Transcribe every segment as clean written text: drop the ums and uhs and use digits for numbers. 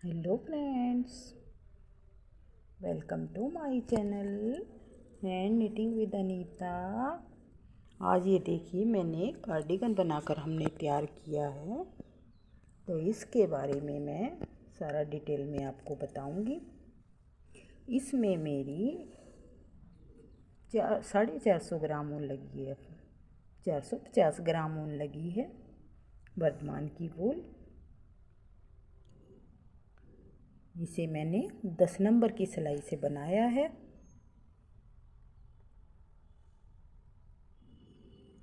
Hello friends, welcome to my channel hand knitting with Anita. आज ये देखिए मैंने कार्डिगन बनाकर हमने तैयार किया है, तो इसके बारे में मैं सारा डिटेल में आपको बताऊंगी। इसमें मेरी 450 ग्राम ऊन लगी है, 450 ग्राम ऊन लगी है वर्धमान की वूल। इसे मैंने 10 नंबर की सिलाई से बनाया है।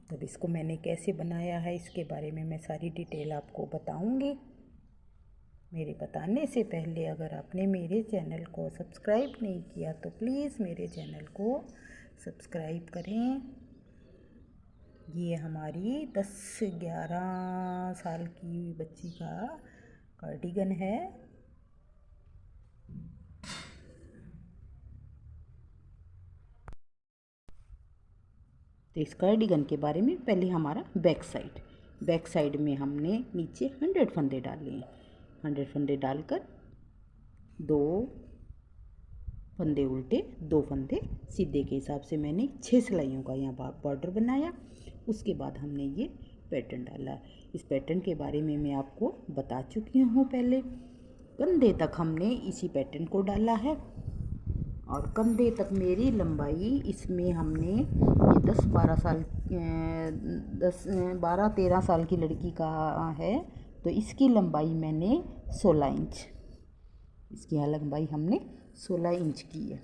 तब इसको मैंने कैसे बनाया है इसके बारे में मैं सारी डिटेल आपको बताऊंगी। मेरे बताने से पहले अगर आपने मेरे चैनल को सब्सक्राइब नहीं किया तो प्लीज़ मेरे चैनल को सब्सक्राइब करें। ये हमारी 10-11 साल की बच्ची का कार्डिगन है। तो इस कार्डिगन के बारे में पहले हमारा बैक साइड में हमने नीचे 100 फंदे डाले हैं। 100 फंदे डालकर 2 फंदे उल्टे 2 फंदे सीधे के हिसाब से मैंने 6 सिलाइयों का यहाँ बॉर्डर बनाया। उसके बाद हमने ये पैटर्न डाला। इस पैटर्न के बारे में मैं आपको बता चुकी हूँ पहले। कंधे तक हमने इसी पैटर्न को डाला है और कंधे तक मेरी लंबाई इसमें हमने ये 12-13 साल की लड़की का है, तो इसकी लंबाई मैंने 16 इंच, इसकी लंबाई हमने 16 इंच की है।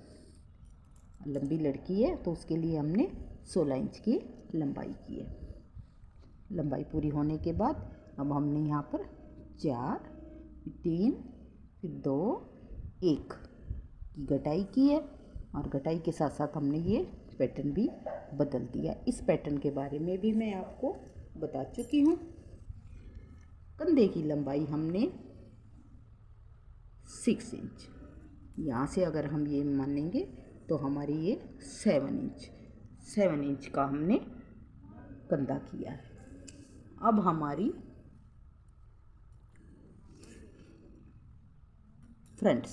लंबी लड़की है तो उसके लिए हमने 16 इंच की लंबाई की है। लंबाई पूरी होने के बाद अब हमने यहाँ पर 4, 3, फिर 2, 1 की गटाई की है और गटाई के साथ साथ हमने ये पैटर्न भी बदल दिया। इस पैटर्न के बारे में भी मैं आपको बता चुकी हूँ। कंधे की लंबाई हमने 6 इंच, यहाँ से अगर हम ये मानेंगे तो हमारी ये 7 इंच का हमने कंधा किया है। अब हमारी फ्रंट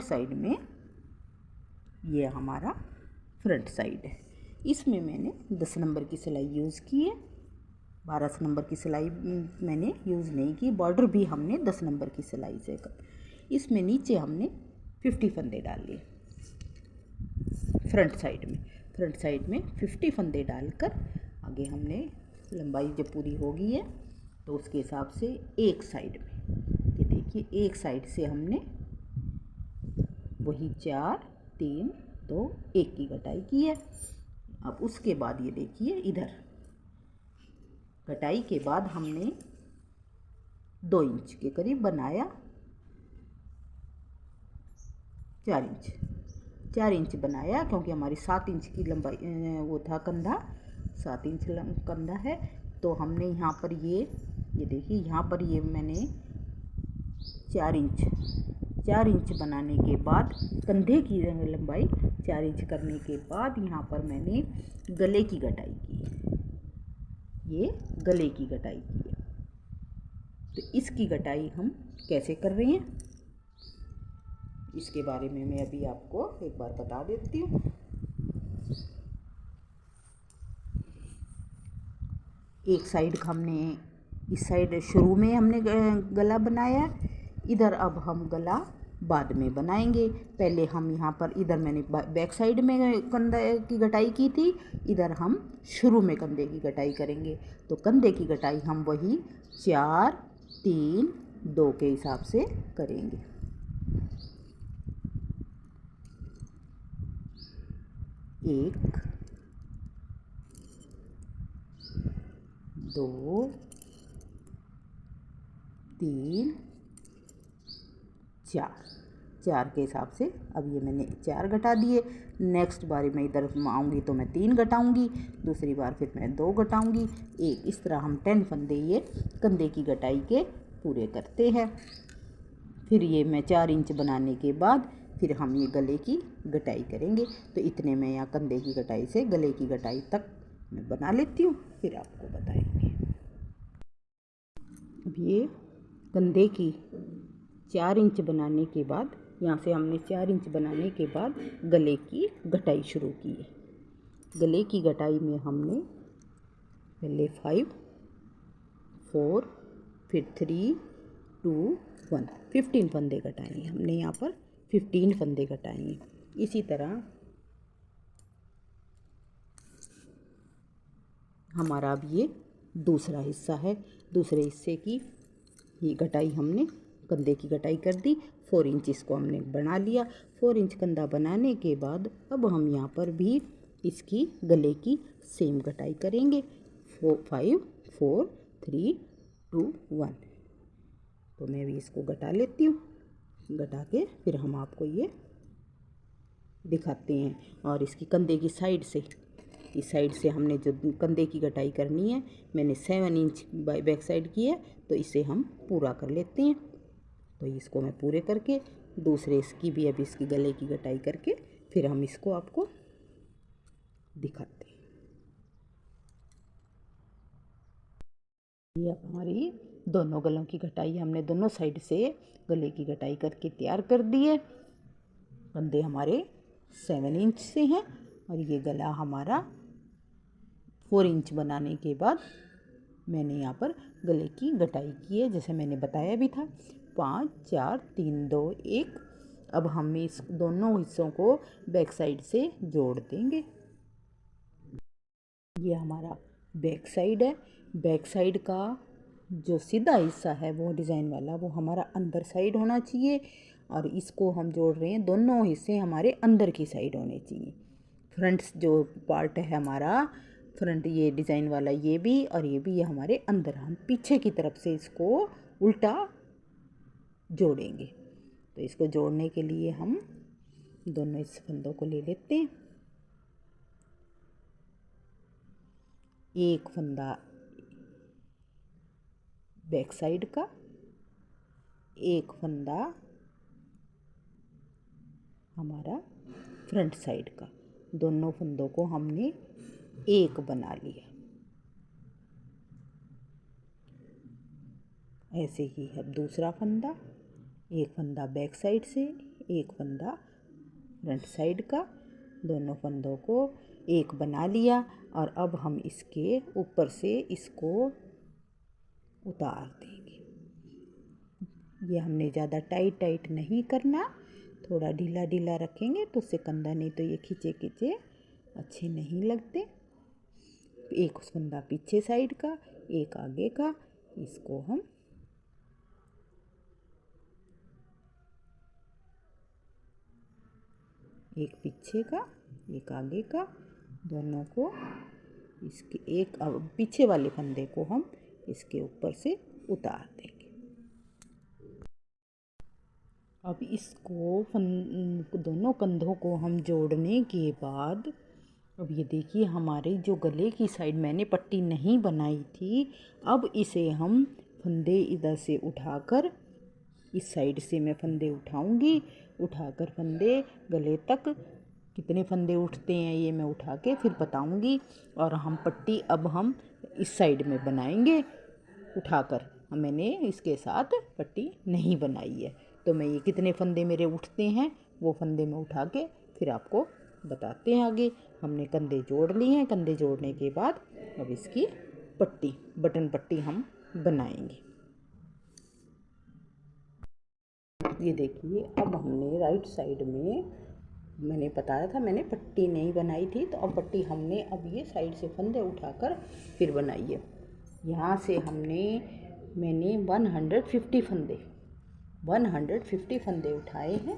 साइड में ये हमारा फ्रंट साइड है। इसमें मैंने 10 नंबर की सिलाई यूज़ की है, 12 नंबर की सिलाई मैंने यूज़ नहीं की। बॉर्डर भी हमने 10 नंबर की सिलाई से कर। इसमें नीचे हमने 50 फंदे डाले फ्रंट साइड में 50 फंदे डालकर आगे हमने लंबाई जब पूरी हो गई है तो उसके हिसाब से एक साइड में ये देखिए, एक साइड से हमने वही 4, 3, 2, 1 की कटाई की है। अब उसके बाद ये देखिए, इधर कटाई के बाद हमने 2 इंच के करीब बनाया, 4 इंच बनाया, क्योंकि हमारी 7 इंच की लंबाई वो था कंधा, 7 इंच कंधा है। तो हमने यहाँ पर ये देखिए, यहाँ पर ये मैंने 4 इंच बनाने के बाद कंधे की लंबाई 4 इंच करने के बाद यहाँ पर मैंने गले की कटाई की है। ये गले की कटाई की है। तो इसकी कटाई हम कैसे कर रहे हैं इसके बारे में मैं अभी आपको एक बार बता देती हूँ। एक साइड हमने, इस साइड शुरू में हमने गला बनाया, इधर अब हम गला बाद में बनाएंगे। पहले हम यहाँ पर, इधर मैंने बैक साइड में कंधे की कटाई की थी, इधर हम शुरू में कंधे की कटाई करेंगे। तो कंधे की कटाई हम वही 4, 3, 2 के हिसाब से करेंगे। 1, 2, 3, 4 के हिसाब से। अब ये मैंने 4 घटा दिए। नेक्स्ट बारी मैं इधर आऊँगी तो मैं 3 घटाऊँगी, दूसरी बार फिर मैं 2 घटाऊँगी, 1। इस तरह हम 10 फंदे ये कंधे की कटाई के पूरे करते हैं। फिर ये मैं 4 इंच बनाने के बाद फिर हम ये गले की कटाई करेंगे। तो इतने में यहाँ कंधे की कटाई से गले की कटाई तक मैं बना लेती हूँ, फिर आपको बताएंगे। अब ये कंधे की 4 इंच बनाने के बाद, यहाँ से हमने 4 इंच बनाने के बाद गले की घटाई शुरू की है। गले की घटाई में हमने पहले 5, 4, फिर 3, 2, 1 15 फंदे घटाएंगे हमने। यहाँ पर 15 फंदे घटाएंगे। इसी तरह हमारा अब ये दूसरा हिस्सा है। दूसरे हिस्से की ये घटाई हमने कंधे की घटाई कर दी। 4 इंच इसको हमने बना लिया। 4 इंच कंधा बनाने के बाद अब हम यहाँ पर भी इसकी गले की सेम घटाई करेंगे। 5, 4, 3, 2, 1। तो मैं भी इसको घटा लेती हूँ। घटा के फिर हम आपको ये दिखाते हैं। और इसकी कंधे की साइड से, इस साइड से हमने जो कंधे की घटाई करनी है, मैंने 7 इंच बैक साइड की है, तो इसे हम पूरा कर लेते हैं। तो इसको मैं पूरे करके दूसरे इसकी भी अब इसकी गले की घटाई करके फिर हम इसको आपको दिखाते हैं। ये हमारी दोनों गलों की घटाई हमने दोनों साइड से गले की घटाई करके तैयार कर दी है। कंधे हमारे 7 इंच से हैं और ये गला हमारा 4 इंच बनाने के बाद मैंने यहाँ पर गले की घटाई की है, जैसे मैंने बताया भी था। 5, 4, 3, 2, 1। अब हम इस दोनों हिस्सों को बैक साइड से जोड़ देंगे। ये हमारा बैक साइड है। बैक साइड का जो सीधा हिस्सा है वो डिज़ाइन वाला, वो हमारा अंदर साइड होना चाहिए और इसको हम जोड़ रहे हैं, दोनों हिस्से हमारे अंदर की साइड होने चाहिए। फ्रंट जो पार्ट है हमारा, फ्रंट ये डिज़ाइन वाला ये भी और ये भी, ये हमारे अंदर, हम पीछे की तरफ से इसको उल्टा जोड़ेंगे। तो इसको जोड़ने के लिए हम दोनों इस फंदों को ले लेते हैं। एक फंदा बैक साइड का, एक फंदा हमारा फ्रंट साइड का। दोनों फंदों को हमने एक बना लिया। ऐसे ही है दूसरा फंदा, एक फंदा बैक साइड से, एक फंदा फ्रंट साइड का। दोनों फंदों को एक बना लिया और अब हम इसके ऊपर से इसको उतार देंगे। ये हमने ज़्यादा टाइट नहीं करना, थोड़ा ढीला ढीला रखेंगे तो उससे कंधा, नहीं तो ये खींचे खींचे अच्छे नहीं लगते। एक फंदा पीछे साइड का, एक आगे का, इसको हम एक पीछे का एक आगे का, दोनों को इसके एक पीछे वाले फंदे को हम इसके ऊपर से उतार देंगे। अब इसको दोनों कंधों को हम जोड़ने के बाद, अब ये देखिए हमारे जो गले की साइड मैंने पट्टी नहीं बनाई थी, अब इसे हम फंदे इधर से उठाकर, इस साइड से मैं फंदे उठाऊंगी, उठाकर फंदे गले तक कितने फंदे उठते हैं ये मैं उठा के फिर बताऊंगी। और हम पट्टी अब हम इस साइड में बनाएंगे उठाकर। मैंने इसके साथ पट्टी नहीं बनाई है, तो मैं ये कितने फंदे मेरे उठते हैं वो फंदे में उठा के फिर आपको बताते हैं आगे। हमने कंधे जोड़ लिए हैं। कंधे जोड़ने के बाद अब इसकी पट्टी, बटन पट्टी हम बनाएंगे। ये देखिए अब हमने राइट साइड में, मैंने बताया था मैंने पट्टी नहीं बनाई थी, तो अब पट्टी हमने अब ये साइड से फंदे उठाकर फिर बनाई है। यहाँ से मैंने 150 फंदे उठाए हैं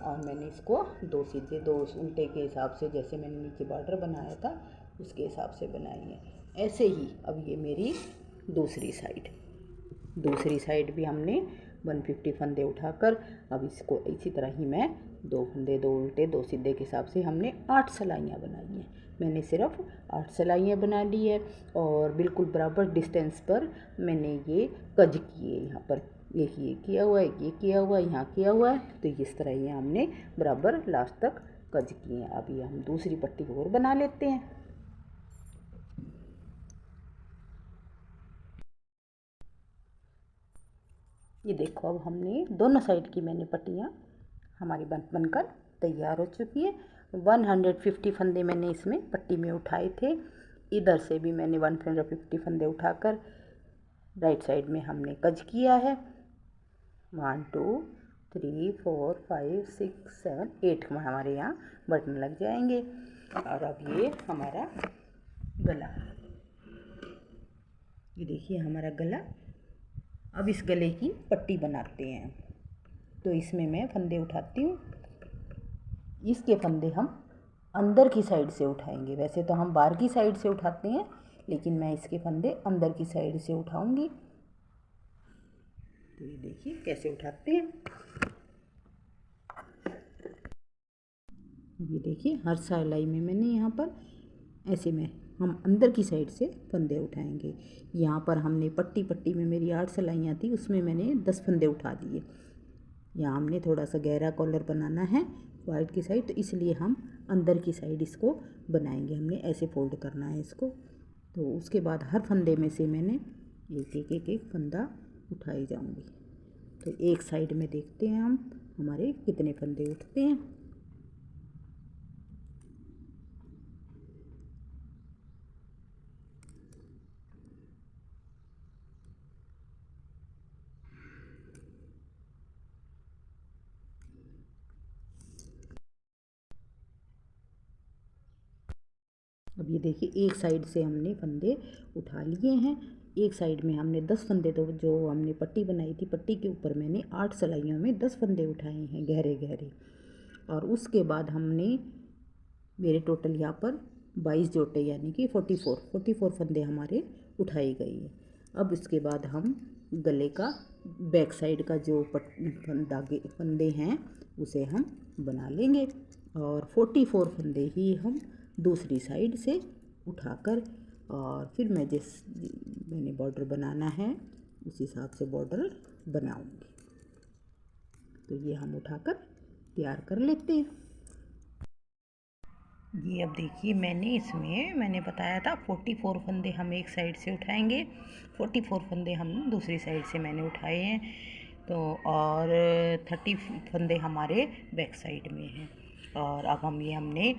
और मैंने इसको दो सीधे दो उल्टे के हिसाब से, जैसे मैंने नीचे बॉर्डर बनाया था उसके हिसाब से बनाई है। ऐसे ही अब ये मेरी दूसरी साइड भी हमने 150 फंदे उठाकर अब इसको इसी तरह ही मैं 2 फंदे 2 उल्टे 2 सीधे के हिसाब से हमने 8 सिलाइयाँ बनाई हैं। मैंने सिर्फ 8 सिलाइयाँ बना ली है और बिल्कुल बराबर डिस्टेंस पर मैंने ये कज किए। यहाँ पर ये किया हुआ है, ये किया हुआ है, यहाँ किया हुआ है, तो इस तरह ये हमने बराबर लास्ट तक कज किए हैं। अब ये हम दूसरी पट्टी और बना लेते हैं। ये देखो अब हमने दोनों साइड की मैंने पट्टियाँ हमारी बनकर तैयार हो चुकी है। 150 फंदे मैंने इसमें पट्टी में उठाए थे। इधर से भी मैंने 150 फंदे उठाकर राइट साइड में हमने कज किया है। 1 2 3 4 5 6 7 8 हमारे यहाँ बटन लग जाएंगे। और अब ये हमारा गला, ये देखिए हमारा गला। अब इस गले की पट्टी बनाते हैं। तो इसमें मैं फंदे उठाती हूँ। इसके फंदे हम अंदर की साइड से उठाएंगे। वैसे तो हम बाहर की साइड से उठाते हैं, लेकिन मैं इसके फंदे अंदर की साइड से उठाऊंगी। तो ये देखिए कैसे उठाते हैं। ये देखिए हर सिलाई में मैंने यहाँ पर ऐसे में हम अंदर की साइड से फंदे उठाएंगे। यहाँ पर हमने पट्टी पट्टी में मेरी 8 सिलाइयाँ थी, उसमें मैंने 10 फंदे उठा दिए। यहाँ हमने थोड़ा सा गहरा कॉलर बनाना है वाइट की साइड, तो इसलिए हम अंदर की साइड इसको बनाएंगे। हमने ऐसे फोल्ड करना है इसको। तो उसके बाद हर फंदे में से मैंने एक फंदा उठाई जाऊंगी। तो एक साइड में देखते हैं हम हमारे कितने फंदे उठते हैं। अब ये देखिए एक साइड से हमने फंदे उठा लिए हैं। एक साइड में हमने 10 फंदे, तो जो हमने पट्टी बनाई थी पट्टी के ऊपर मैंने 8 सिलाइयों में 10 फंदे उठाए हैं गहरे गहरे। और उसके बाद हमने मेरे टोटल यहाँ पर 22 जोटे यानी कि 44 फंदे हमारे उठाए गए हैं। अब इसके बाद हम गले का बैक साइड का जो धागे फंदे हैं उसे हम बना लेंगे। और 44 फंदे ही हम दूसरी साइड से उठाकर, और फिर मैंने बॉर्डर बनाना है उस हिसाब से बॉर्डर बनाऊंगी। तो ये हम उठाकर तैयार कर लेते हैं। ये अब देखिए मैंने बताया था 44 फंदे हम एक साइड से उठाएंगे, 44 फंदे हम दूसरी साइड से मैंने उठाए हैं। तो और 30 फंदे हमारे बैक साइड में हैं। और अब हमने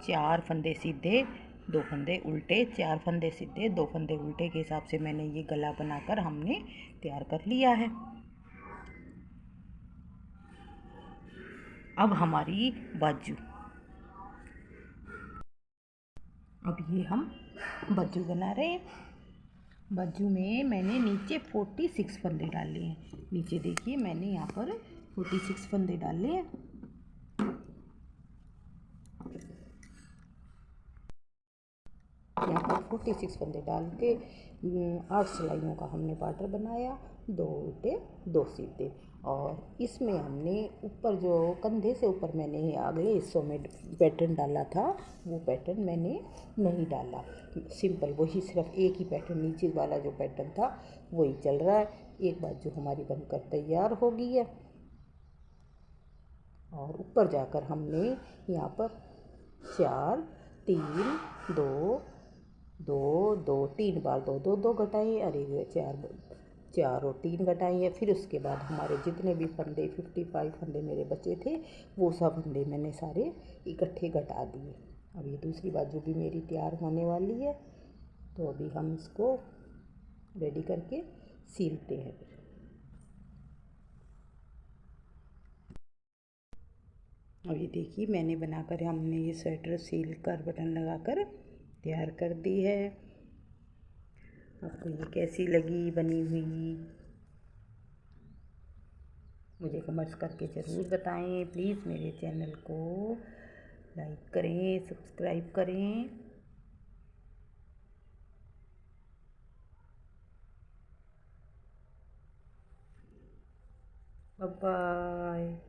4 फंदे सीधे 2 फंदे उल्टे, 4 फंदे सीधे 2 फंदे उल्टे के हिसाब से मैंने ये गला बनाकर हमने तैयार कर लिया है। अब हमारी बाजू, अब ये हम बाजू बना रहे हैं। बाजू में मैंने नीचे 46 फंदे डाले हैं। नीचे देखिए मैंने यहाँ पर 46 फंदे डाले हैं। यहाँ पर 46 फंदे डाल के 8 सिलाइयों का हमने बॉर्डर बनाया, 2 उल्टे 2 सीधे। और इसमें हमने ऊपर जो कंधे से ऊपर मैंने अगले हिस्सों में पैटर्न डाला था, वो पैटर्न मैंने नहीं डाला। सिंपल वही सिर्फ एक ही पैटर्न, नीचे वाला जो पैटर्न था वही चल रहा है। एक बाजू हमारी बनकर तैयार हो गई है। और ऊपर जाकर हमने यहाँ पर 4 3 2 2 2 3 बार 2 2 2 घटाए, अरे 4 और 3 घटाए हैं। फिर उसके बाद हमारे जितने भी फंदे 55 फंदे मेरे बचे थे, वो सब फंदे मैंने सारे इकट्ठे घटा दिए। अब ये दूसरी बाजू भी मेरी तैयार होने वाली है। तो अभी हम इसको रेडी करके सीलते हैं। अब ये देखिए मैंने बनाकर हमने ये स्वेटर सील कर बटन लगाकर तैयार कर दी है। आपको ये कैसी लगी बनी हुई, मुझे कमेंट्स करके ज़रूर बताएं। प्लीज़ मेरे चैनल को लाइक करें, सब्सक्राइब करें। Bye bye.